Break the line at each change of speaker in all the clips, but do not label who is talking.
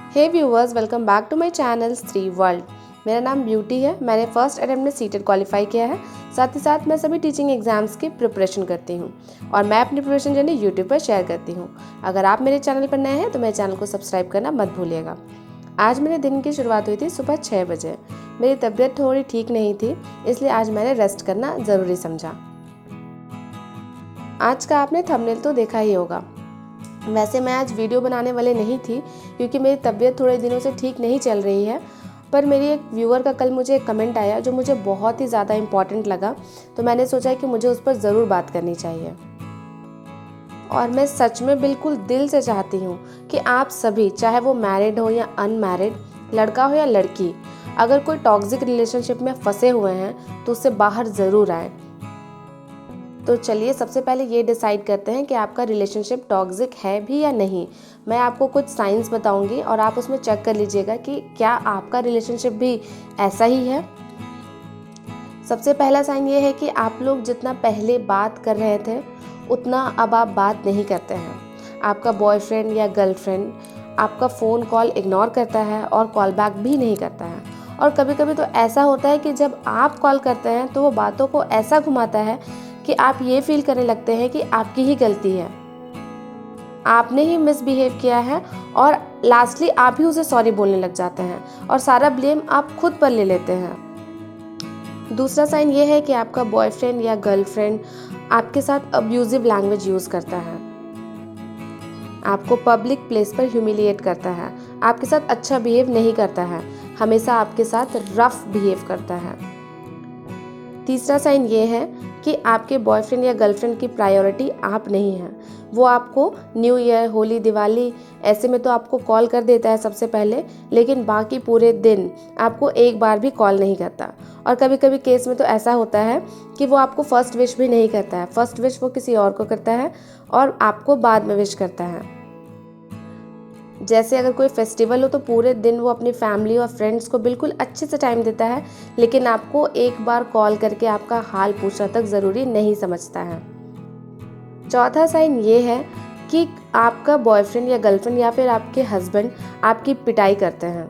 Hey viewers, welcome back to my channel Shri world. मेरा नाम Beauty है। मैंने फर्स्ट अटेम्प्ट में सीटेट क्वालिफाई किया है। साथ ही साथ मैं सभी टीचिंग एग्जाम्स की प्रिपरेशन करती हूँ और मैं अपनी प्रिपरेशन जर्नी यूट्यूब पर शेयर करती हूँ। अगर आप मेरे चैनल पर नए हैं तो मेरे चैनल को सब्सक्राइब करना मत भूलिएगा। आज मेरे दिन की शुरुआत हुई थी सुबह 6 बजे। मेरी तबीयत थोड़ी ठीक नहीं थी, इसलिए आज मैंने रेस्ट करना ज़रूरी समझा। आज का आपने थंबनेल तो देखा ही होगा। वैसे मैं आज वीडियो बनाने वाली नहीं थी क्योंकि मेरी तबीयत थोड़े दिनों से ठीक नहीं चल रही है, पर मेरी एक व्यूअर का कल मुझे एक कमेंट आया जो मुझे बहुत ही ज़्यादा इम्पॉर्टेंट लगा, तो मैंने सोचा कि मुझे उस पर ज़रूर बात करनी चाहिए। और मैं सच में बिल्कुल दिल से चाहती हूँ कि आप सभी, चाहे वो मैरिड हो या अनमैरिड, लड़का हो या लड़की, अगर कोई टॉक्सिक रिलेशनशिप में फंसे हुए हैं तो उससे बाहर ज़रूर आए। तो चलिए सबसे पहले ये डिसाइड करते हैं कि आपका रिलेशनशिप टॉक्सिक है भी या नहीं। मैं आपको कुछ साइंस बताऊंगी और आप उसमें चेक कर लीजिएगा कि क्या आपका रिलेशनशिप भी ऐसा ही है। सबसे पहला साइन ये है कि आप लोग जितना पहले बात कर रहे थे उतना अब आप बात नहीं करते हैं। आपका बॉयफ्रेंड या गर्लफ्रेंड आपका फ़ोन कॉल इग्नोर करता है और कॉल बैक भी नहीं करता है। और कभी कभी तो ऐसा होता है कि जब आप कॉल करते हैं तो वो बातों को ऐसा घुमाता है कि आप ये फील करने लगते हैं कि आपकी ही गलती है, आपने ही मिसबिहेव किया है, और लास्टली आप ही उसे सॉरी बोलने लग जाते हैं और सारा ब्लेम आप खुद पर ले लेते हैं। दूसरा साइन ये है कि आपका बॉयफ्रेंड या गर्लफ्रेंड आपके साथ अब्यूजिव लैंग्वेज यूज़ करता है, आपको पब्लिक प्लेस पर ह्यूमिलिएट करता है, आपके साथ अच्छा बिहेव नहीं करता है, हमेशा आपके साथ रफ बिहेव करता है। तीसरा साइन ये है कि आपके बॉयफ्रेंड या गर्लफ्रेंड की प्रायोरिटी आप नहीं हैं। वो आपको न्यू ईयर, होली, दिवाली ऐसे में तो आपको कॉल कर देता है सबसे पहले, लेकिन बाकी पूरे दिन आपको एक बार भी कॉल नहीं करता। और कभी कभी केस में तो ऐसा होता है कि वो आपको फर्स्ट विश भी नहीं करता है, फर्स्ट विश वो किसी और को करता है और आपको बाद में विश करता है। जैसे अगर कोई फेस्टिवल हो तो पूरे दिन वो अपनी फैमिली और फ्रेंड्स को बिल्कुल अच्छे से टाइम देता है, लेकिन आपको एक बार कॉल करके आपका हाल पूछना तक ज़रूरी नहीं समझता है। चौथा साइन ये है कि आपका बॉयफ्रेंड या गर्लफ्रेंड या फिर आपके हस्बैंड आपकी पिटाई करते हैं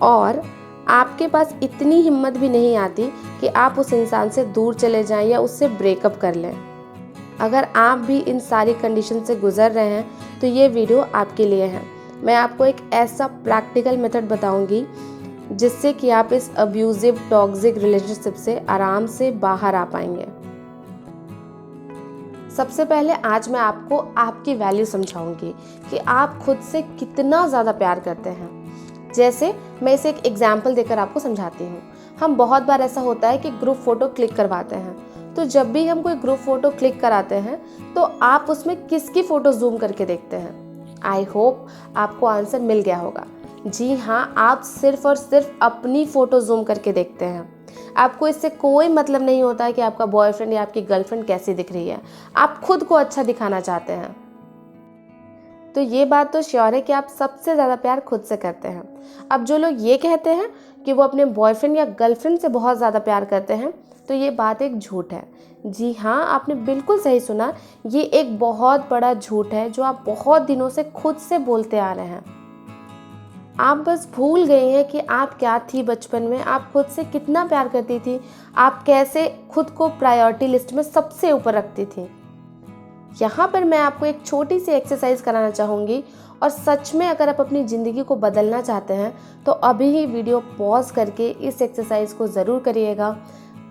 और आपके पास इतनी हिम्मत भी नहीं आती कि आप उस इंसान से दूर चले जाएं या उससे ब्रेकअप कर लें। अगर आप भी इन सारी कंडीशन से गुजर रहे हैं तो ये वीडियो आपके लिए है। मैं आपको एक ऐसा प्रैक्टिकल मेथड बताऊंगी जिससे कि आप इस अब्यूजिव टॉक्सिक रिलेशनशिप से आराम से बाहर आ पाएंगे। सबसे पहले आज मैं आपको आपकी वैल्यू समझाऊंगी कि आप खुद से कितना ज़्यादा प्यार करते हैं। जैसे मैं इसे एक एग्जाम्पल देकर आपको समझाती हूँ। हम बहुत बार ऐसा होता है कि ग्रुप फोटो क्लिक करवाते हैं, तो जब भी हम कोई ग्रुप फोटो क्लिक कराते हैं तो आप उसमें किसकी फ़ोटो जूम करके देखते हैं? आई होप आपको आंसर मिल गया होगा। जी हाँ, आप सिर्फ और सिर्फ अपनी फ़ोटो जूम करके देखते हैं। आपको इससे कोई मतलब नहीं होता है कि आपका बॉयफ्रेंड या आपकी गर्लफ्रेंड कैसी दिख रही है। आप खुद को अच्छा दिखाना चाहते हैं। तो ये बात तो श्योर है कि आप सबसे ज़्यादा प्यार खुद से करते हैं। अब जो लोग ये कहते हैं कि वो अपने बॉयफ्रेंड या गर्लफ्रेंड से बहुत ज़्यादा प्यार करते हैं, तो ये बात एक झूठ है। जी हाँ, आपने बिल्कुल सही सुना। ये एक बहुत बड़ा झूठ है जो आप बहुत दिनों से खुद से बोलते आ रहे हैं। आप बस भूल गए हैं कि आप क्या थी बचपन में, आप खुद से कितना प्यार करती थी, आप कैसे खुद को प्रायोरिटी लिस्ट में सबसे ऊपर रखती थी। यहाँ पर मैं आपको एक छोटी सी एक्सरसाइज कराना चाहूँगी, और सच में अगर आप अपनी ज़िंदगी को बदलना चाहते हैं तो अभी ही वीडियो पॉज करके इस एक्सरसाइज को ज़रूर करिएगा।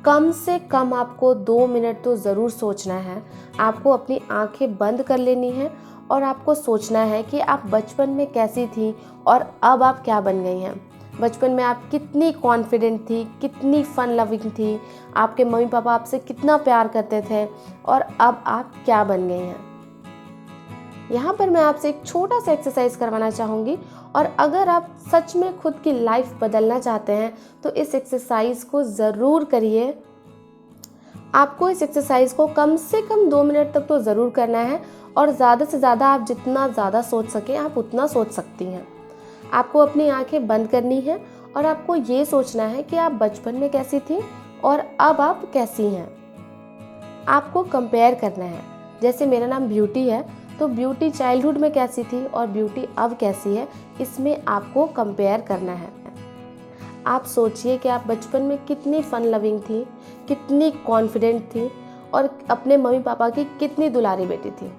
कम से कम आपको 2 मिनट तो ज़रूर सोचना है। आपको अपनी आंखें बंद कर लेनी है और आपको सोचना है कि आप बचपन में कैसी थी और अब आप क्या बन गई हैं। बचपन में आप कितनी कॉन्फिडेंट थी, कितनी फन लविंग थी, आपके मम्मी पापा आपसे कितना प्यार करते थे, और अब आप क्या बन गई हैं। यहाँ पर मैं आपसे एक छोटा सा एक्सरसाइज करवाना चाहूँगी, और अगर आप सच में खुद की लाइफ बदलना चाहते हैं तो इस एक्सरसाइज को ज़रूर करिए। आपको इस एक्सरसाइज को कम से कम 2 मिनट तक तो ज़रूर करना है, और ज़्यादा से ज़्यादा आप जितना ज़्यादा सोच सकें आप उतना सोच सकती हैं। आपको अपनी आंखें बंद करनी है और आपको ये सोचना है कि आप बचपन में कैसी थी और अब आप कैसी हैं। आपको कंपेयर करना है। जैसे मेरा नाम ब्यूटी है तो ब्यूटी चाइल्डहुड में कैसी थी और ब्यूटी अब कैसी है, इसमें आपको कंपेयर करना है। आप सोचिए कि आप बचपन में कितनी फन लविंग थी, कितनी कॉन्फिडेंट थी और अपने मम्मी पापा की कितनी दुलारी बेटी थी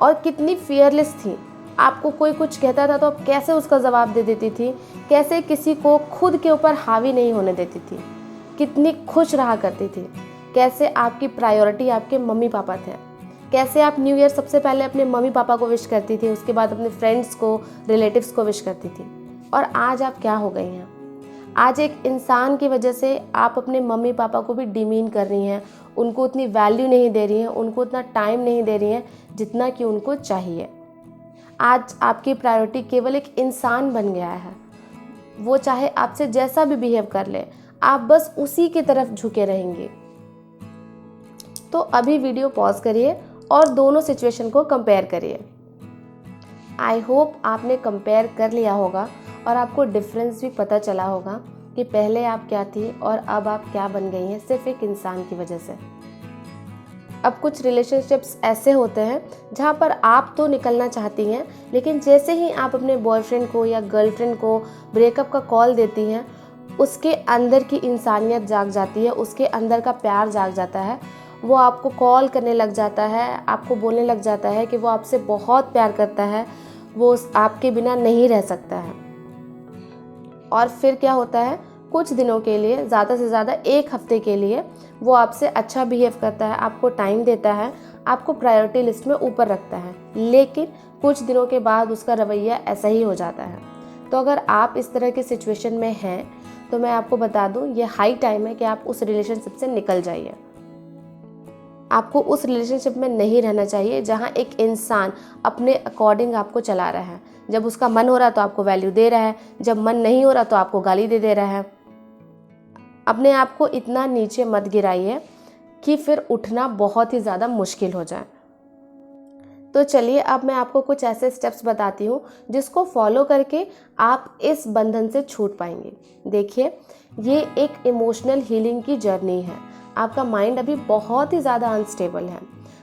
और कितनी फियरलेस थी। आपको कोई कुछ कहता था तो आप कैसे उसका जवाब दे देती थी, कैसे किसी को खुद के ऊपर हावी नहीं होने देती थी, कितनी खुश रहा करती थी, कैसे आपकी प्रायोरिटी आपके मम्मी पापा थे, कैसे आप न्यू ईयर सबसे पहले अपने मम्मी पापा को विश करती थी, उसके बाद अपने फ्रेंड्स को, रिलेटिव्स को विश करती थी। और आज आप क्या हो गई हैं? आज एक इंसान की वजह से आप अपने मम्मी पापा को भी डिमीन कर रही हैं, उनको उतनी वैल्यू नहीं दे रही हैं, उनको उतना टाइम नहीं दे रही हैं जितना कि उनको चाहिए। आज आपकी प्रायोरिटी केवल एक इंसान बन गया है। वो चाहे आपसे जैसा भी बिहेव कर ले, आप बस उसी की तरफ झुके रहेंगे। तो अभी वीडियो पॉज करिए और दोनों सिचुएशन को कंपेयर करिए। आई होप आपने कंपेयर कर लिया होगा और आपको डिफरेंस भी पता चला होगा कि पहले आप क्या थी और अब आप क्या बन गई हैं, सिर्फ एक इंसान की वजह से। अब कुछ रिलेशनशिप्स ऐसे होते हैं जहाँ पर आप तो निकलना चाहती हैं, लेकिन जैसे ही आप अपने बॉयफ्रेंड को या गर्लफ्रेंड को ब्रेकअप का कॉल देती हैं, उसके अंदर की इंसानियत जाग जाती है, उसके अंदर का प्यार जाग जाता है। वो आपको कॉल करने लग जाता है, आपको बोलने लग जाता है कि वो आपसे बहुत प्यार करता है, वो आपके बिना नहीं रह सकता है। और फिर क्या होता है, कुछ दिनों के लिए, ज़्यादा से ज़्यादा 1 हफ्ते के लिए वो आपसे अच्छा बिहेव करता है, आपको टाइम देता है, आपको प्रायोरिटी लिस्ट में ऊपर रखता है, लेकिन कुछ दिनों के बाद उसका रवैया ऐसा ही हो जाता है। तो अगर आप इस तरह की सिचुएशन में हैं तो मैं आपको बता दूं, ये हाई टाइम है कि आप उस रिलेशनशिप से निकल जाइए। आपको उस रिलेशनशिप में नहीं रहना चाहिए जहां एक इंसान अपने अकॉर्डिंग आपको चला रहा है। जब उसका मन हो रहा तो आपको वैल्यू दे रहा है, जब मन नहीं हो रहा तो आपको गाली दे रहा है। अपने आप को इतना नीचे मत गिराइए कि फिर उठना बहुत ही ज़्यादा मुश्किल हो जाए। तो चलिए अब मैं आपको कुछ ऐसे स्टेप्स बताती हूँ जिसको फॉलो करके आप इस बंधन से छूट पाएंगे। देखिए, ये एक इमोशनल हीलिंग की जर्नी है। आपका माइंड अभी बहुत ही ज़्यादा अनस्टेबल है,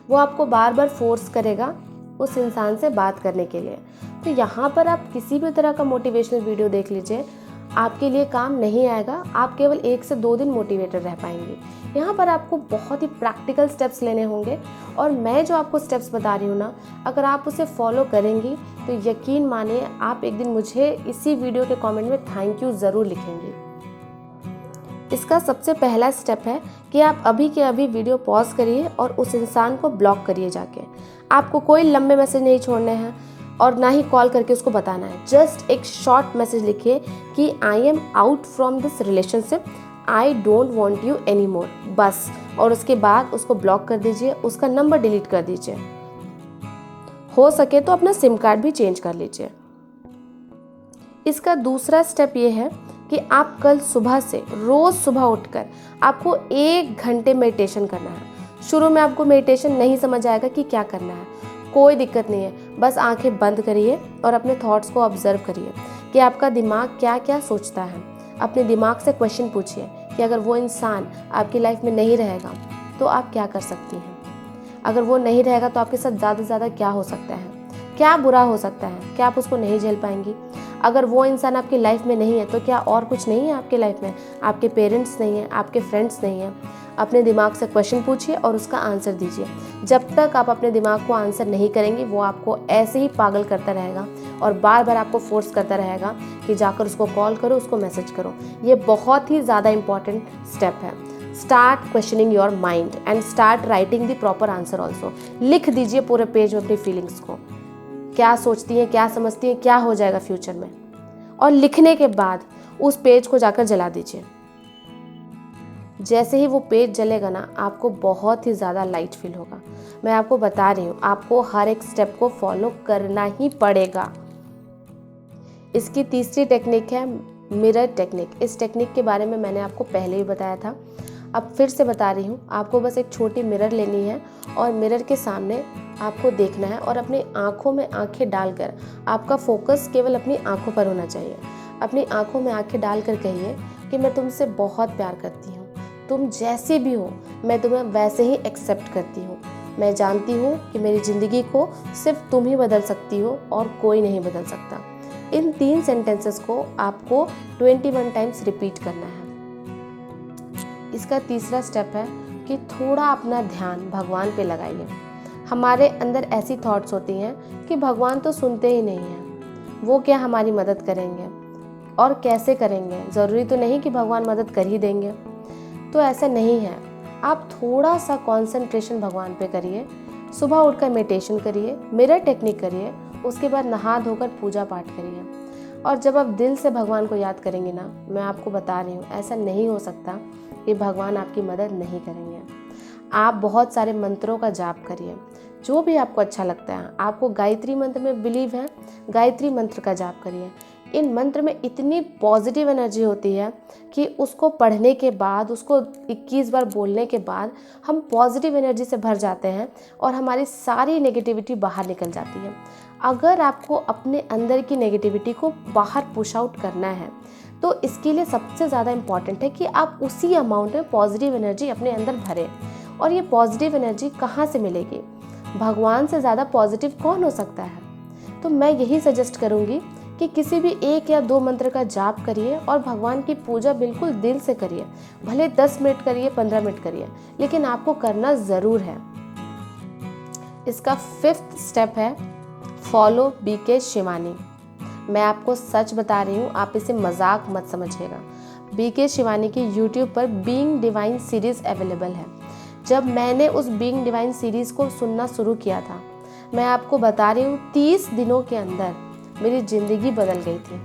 वो आपको बार बार फोर्स करेगा उस इंसान से बात करने के लिए। तो यहाँ पर आप किसी भी तरह का मोटिवेशनल वीडियो देख लीजिए, आपके लिए काम नहीं आएगा। आप केवल 1 से 2 दिन मोटिवेटेड रह पाएंगे। यहाँ पर आपको बहुत ही प्रैक्टिकल स्टेप्स लेने होंगे और मैं जो आपको स्टेप्स बता रही हूँ ना, अगर आप उसे फॉलो करेंगी तो यकीन मानिए आप एक दिन मुझे इसी वीडियो के कमेंट में थैंक यू ज़रूर लिखेंगी। इसका सबसे पहला स्टेप है कि आप अभी के अभी वीडियो पॉज करिए और उस इंसान को ब्लॉक करिए जाके। आपको कोई लंबे मैसेज नहीं छोड़ने हैं और ना ही कॉल करके उसको बताना है। जस्ट एक शॉर्ट मैसेज लिखिए कि I am out from this relationship, I don't want you any more, बस। और उसके बाद उसको ब्लॉक कर दीजिए, उसका नंबर डिलीट कर दीजिए। हो सके तो अपना सिम कार्ड भी चेंज कर लीजिए। इसका दूसरा स्टेप ये है कि आप कल सुबह से रोज़ सुबह उठकर आपको 1 घंटे मेडिटेशन करना है। शुरू में आपको मेडिटेशन नहीं समझ आएगा कि क्या करना है, कोई दिक्कत नहीं है। बस आंखें बंद करिए और अपने थॉट्स को ऑब्जर्व करिए कि आपका दिमाग क्या क्या सोचता है। अपने दिमाग से क्वेश्चन पूछिए कि अगर वो इंसान आपकी लाइफ में नहीं रहेगा तो आप क्या कर सकती हैं। अगर वो नहीं रहेगा तो आपके साथ ज़्यादा से ज़्यादा क्या हो सकता है, क्या बुरा हो सकता है, क्या आप उसको नहीं झेल पाएंगी। अगर वो इंसान आपकी लाइफ में नहीं है तो क्या और कुछ नहीं है आपके लाइफ में, आपके पेरेंट्स नहीं हैं, आपके फ्रेंड्स नहीं हैं। अपने दिमाग से क्वेश्चन पूछिए और उसका आंसर दीजिए। जब तक आप अपने दिमाग को आंसर नहीं करेंगे, वो आपको ऐसे ही पागल करता रहेगा और बार बार आपको फोर्स करता रहेगा कि जाकर उसको कॉल करो, उसको मैसेज करो। ये बहुत ही ज़्यादा इंपॉर्टेंट स्टेप है। Start questioning your mind and start writing the proper answer also. लिख दीजिए पूरे पेज में अपनी फीलिंग्स को, क्या सोचती हैं, क्या समझती हैं, क्या हो जाएगा फ्यूचर में। और लिखने के बाद उस पेज को जाकर जला दीजिए। जैसे ही वो पेज जलेगा ना, आपको बहुत ही ज़्यादा लाइट फील होगा। मैं आपको बता रही हूँ, आपको हर एक स्टेप को फॉलो करना ही पड़ेगा। इसकी तीसरी टेक्निक है मिरर टेक्निक। इस टेक्निक के बारे में मैंने आपको पहले ही बताया था, अब फिर से बता रही हूँ। आपको बस एक छोटी मिरर लेनी है और मिरर के सामने आपको देखना है और अपनी आँखों में आँखें डालकर, आपका फोकस केवल अपनी आँखों पर होना चाहिए। अपनी आँखों में आँखें डालकर कहिए कि मैं तुमसे बहुत प्यार करती हूँ, तुम जैसी भी हो मैं तुम्हें वैसे ही एक्सेप्ट करती हूँ, मैं जानती हूँ कि मेरी ज़िंदगी को सिर्फ तुम ही बदल सकती हो और कोई नहीं बदल सकता। इन 3 सेंटेंसेस को आपको 21 टाइम्स रिपीट करना है। इसका तीसरा स्टेप है कि थोड़ा अपना ध्यान भगवान पे लगाइए। हमारे अंदर ऐसी थॉट्स होती हैं कि भगवान तो सुनते ही नहीं हैं, वो क्या हमारी मदद करेंगे और कैसे करेंगे, ज़रूरी तो नहीं कि भगवान मदद कर ही देंगे। तो ऐसा नहीं है। आप थोड़ा सा कंसंट्रेशन भगवान पे करिए। सुबह उठकर मेडिटेशन करिए, मिरर टेक्निक करिए, उसके बाद नहा धोकर पूजा पाठ करिए। और जब आप दिल से भगवान को याद करेंगे ना, मैं आपको बता रही हूँ, ऐसा नहीं हो सकता कि भगवान आपकी मदद नहीं करेंगे। आप बहुत सारे मंत्रों का जाप करिए, जो भी आपको अच्छा लगता है। आपको गायत्री मंत्र में बिलीव है, गायत्री मंत्र का जाप करिए। इन मंत्र में इतनी पॉजिटिव एनर्जी होती है कि उसको पढ़ने के बाद, उसको 21 बार बोलने के बाद हम पॉजिटिव एनर्जी से भर जाते हैं और हमारी सारी नेगेटिविटी बाहर निकल जाती है। अगर आपको अपने अंदर की नेगेटिविटी को बाहर पुश आउट करना है तो इसके लिए सबसे ज़्यादा इम्पॉर्टेंट है कि आप उसी अमाउंट में पॉजिटिव एनर्जी अपने अंदर भरें। और ये पॉजिटिव एनर्जी कहाँ से मिलेगी? भगवान से ज़्यादा पॉजिटिव कौन हो सकता है? तो मैं यही सजेस्ट करूँगी कि किसी भी 1 या 2 मंत्र का जाप करिए और भगवान की पूजा बिल्कुल दिल से करिए। भले 10 मिनट करिए, 15 मिनट करिए, लेकिन आपको करना ज़रूर है। इसका 5th स्टेप है फॉलो बीके शिवानी। मैं आपको सच बता रही हूँ, आप इसे मजाक मत समझिएगा। बीके शिवानी की यूट्यूब पर बीइंग डिवाइन सीरीज़ अवेलेबल है। जब मैंने उस बीइंग डिवाइन सीरीज़ को सुनना शुरू किया था, मैं आपको बता रही हूँ 30 दिनों के अंदर मेरी ज़िंदगी बदल गई थी।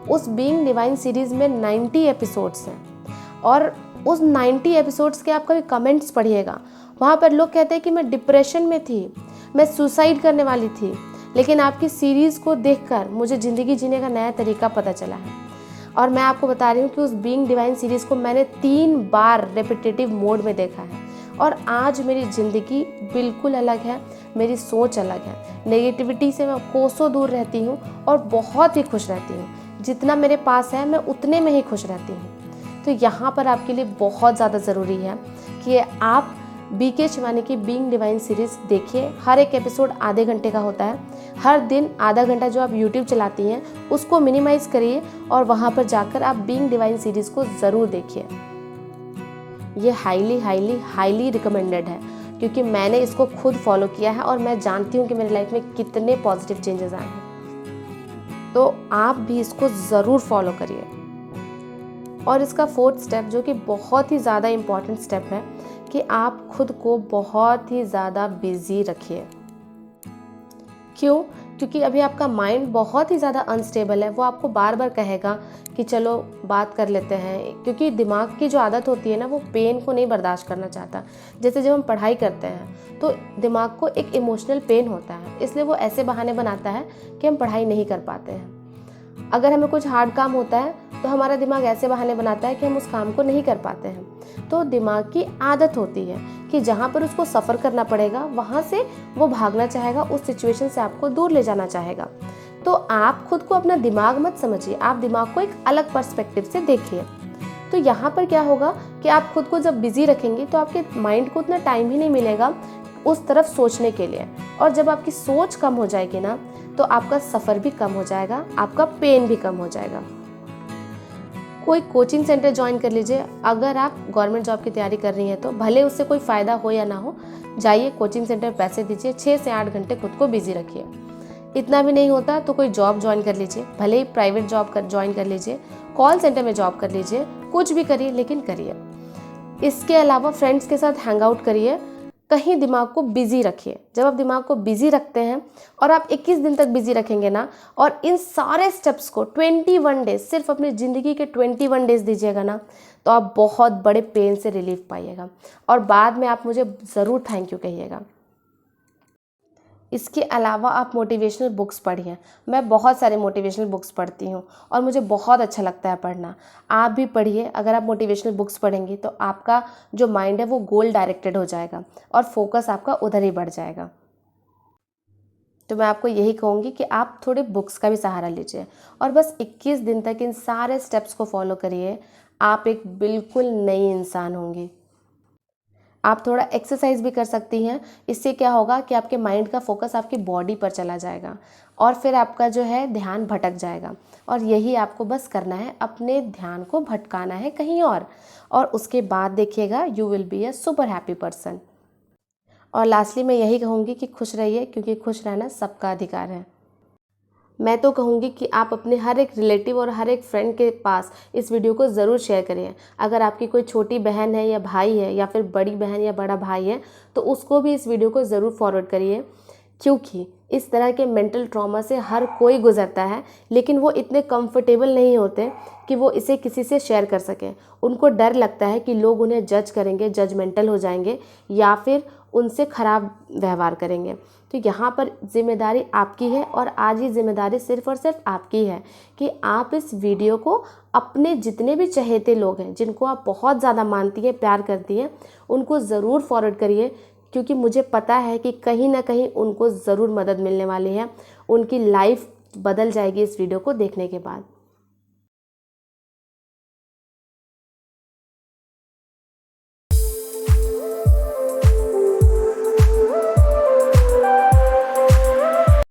उस बीइंग डिवाइन सीरीज़ में 90 एपिसोड्स हैं और उस 90 एपिसोड्स के आप कभी कमेंट्स पढ़िएगा। वहाँ पर लोग कहते हैं कि मैं डिप्रेशन में थी, मैं सुसाइड करने वाली थी, लेकिन आपकी सीरीज़ को देखकर मुझे ज़िंदगी जीने का नया तरीका पता चला है। और मैं आपको बता रही हूँ कि उस बीइंग डिवाइन सीरीज़ को मैंने 3 बार रेपिटेटिव मोड में देखा है और आज मेरी ज़िंदगी बिल्कुल अलग है, मेरी सोच अलग है। नेगेटिविटी से मैं कोसों दूर रहती हूँ और बहुत ही खुश रहती हूँ। जितना मेरे पास है मैं उतने में ही खुश रहती हूँ। तो यहाँ पर आपके लिए बहुत ज़्यादा ज़रूरी है कि आप बीके शिवानी की बीइंग डिवाइन सीरीज़ देखिए। हर एक एपिसोड आधे घंटे का होता है। हर दिन आधा घंटा जो आप यूट्यूब चलाती हैं उसको मिनिमाइज़ करिए और वहाँ पर जाकर आप बीइंग डिवाइन सीरीज़ को ज़रूर देखिए। ये हाईली रिकमेंडेड है क्योंकि मैंने इसको खुद फॉलो किया है और मैं जानती हूँ कि मेरी लाइफ में कितने पॉजिटिव चेंजेस आए हैं। तो आप भी इसको ज़रूर फॉलो करिए। और इसका 4th स्टेप, जो कि बहुत ही ज़्यादा इम्पॉर्टेंट स्टेप है, कि आप खुद को बहुत ही ज़्यादा बिजी रखिए। क्यों? क्योंकि अभी आपका माइंड बहुत ही ज़्यादा अनस्टेबल है। वो आपको बार बार कहेगा कि चलो बात कर लेते हैं, क्योंकि दिमाग की जो आदत होती है ना, वो पेन को नहीं बर्दाश्त करना चाहता। जैसे जब हम पढ़ाई करते हैं तो दिमाग को एक इमोशनल पेन होता है, इसलिए वो ऐसे बहाने बनाता है कि हम पढ़ाई नहीं कर पाते हैं। अगर हमें कुछ हार्ड काम होता है तो हमारा दिमाग ऐसे बहाने बनाता है कि हम उस काम को नहीं कर पाते हैं। तो दिमाग की आदत होती है कि जहाँ पर उसको सफ़र करना पड़ेगा वहाँ से वो भागना चाहेगा, उस सिचुएशन से आपको दूर ले जाना चाहेगा। तो आप खुद को अपना दिमाग मत समझिए, आप दिमाग को एक अलग पर्सपेक्टिव से देखिए। तो यहाँ पर क्या होगा कि आप खुद को जब बिजी रखेंगे तो आपके माइंड को उतना टाइम ही नहीं मिलेगा उस तरफ सोचने के लिए। और जब आपकी सोच कम हो जाएगी ना, तो आपका सफ़र भी कम हो जाएगा, आपका पेन भी कम हो जाएगा। कोई कोचिंग सेंटर ज्वाइन कर लीजिए। अगर आप गवर्नमेंट जॉब की तैयारी कर रही हैं तो भले उससे कोई फ़ायदा हो या ना हो, जाइए कोचिंग सेंटर, पैसे दीजिए, 6 से 8 घंटे खुद को बिजी रखिए। इतना भी नहीं होता तो कोई जॉब ज्वाइन कर लीजिए, भले ही प्राइवेट जॉब ज्वाइन कर लीजिए, कॉल सेंटर में जॉब कर लीजिए, कुछ भी करिए, लेकिन करिए। इसके अलावा फ्रेंड्स के साथ हैंग आउट करिए, कहीं दिमाग को बिजी रखिए। जब आप दिमाग को बिजी रखते हैं और आप 21 दिन तक बिजी रखेंगे ना, और इन सारे स्टेप्स को 21 डेज, सिर्फ अपनी ज़िंदगी के 21 डेज दीजिएगा ना, तो आप बहुत बड़े पेन से रिलीफ पाइएगा और बाद में आप मुझे ज़रूर थैंक यू कहिएगा। इसके अलावा आप मोटिवेशनल बुक्स पढ़िए। मैं बहुत सारे मोटिवेशनल बुक्स पढ़ती हूँ और मुझे बहुत अच्छा लगता है पढ़ना। आप भी पढ़िए। अगर आप मोटिवेशनल बुक्स पढ़ेंगी तो आपका जो माइंड है वो गोल डायरेक्टेड हो जाएगा और फोकस आपका उधर ही बढ़ जाएगा। तो मैं आपको यही कहूँगी कि आप थोड़े बुक्स का भी सहारा लीजिए और बस 21 दिन तक इन सारे स्टेप्स को फॉलो करिए। आप एक बिल्कुल नई इंसान होंगी। आप थोड़ा एक्सरसाइज भी कर सकती हैं। इससे क्या होगा कि आपके माइंड का फोकस आपकी बॉडी पर चला जाएगा और फिर आपका जो है ध्यान भटक जाएगा। और यही आपको बस करना है, अपने ध्यान को भटकाना है कहीं और उसके बाद देखिएगा you will be a super happy person. और लास्टली मैं यही कहूँगी कि खुश रहिए, क्योंकि खुश रहना सबका अधिकार है। मैं तो कहूँगी कि आप अपने हर एक रिलेटिव और हर एक फ्रेंड के पास इस वीडियो को ज़रूर शेयर करिए। अगर आपकी कोई छोटी बहन है या भाई है या फिर बड़ी बहन या बड़ा भाई है तो उसको भी इस वीडियो को ज़रूर फॉरवर्ड करिए, क्योंकि इस तरह के मेंटल ट्रॉमा से हर कोई गुजरता है, लेकिन वो इतने कंफर्टेबल नहीं होते कि वो इसे किसी से शेयर कर सकें। उनको डर लगता है कि लोग उन्हें जज करेंगे, जजमेंटल हो जाएंगे या फिर उनसे ख़राब व्यवहार करेंगे। तो यहाँ पर जिम्मेदारी आपकी है और आज ये जिम्मेदारी सिर्फ़ और सिर्फ आपकी है कि आप इस वीडियो को अपने जितने भी चहेते लोग हैं, जिनको आप बहुत ज़्यादा मानती हैं, प्यार करती हैं, उनको ज़रूर फॉरवर्ड करिए, क्योंकि मुझे पता है कि कहीं ना कहीं उनको ज़रूर मदद मिलने वाली है। उनकी लाइफ बदल जाएगी इस वीडियो को देखने के बाद।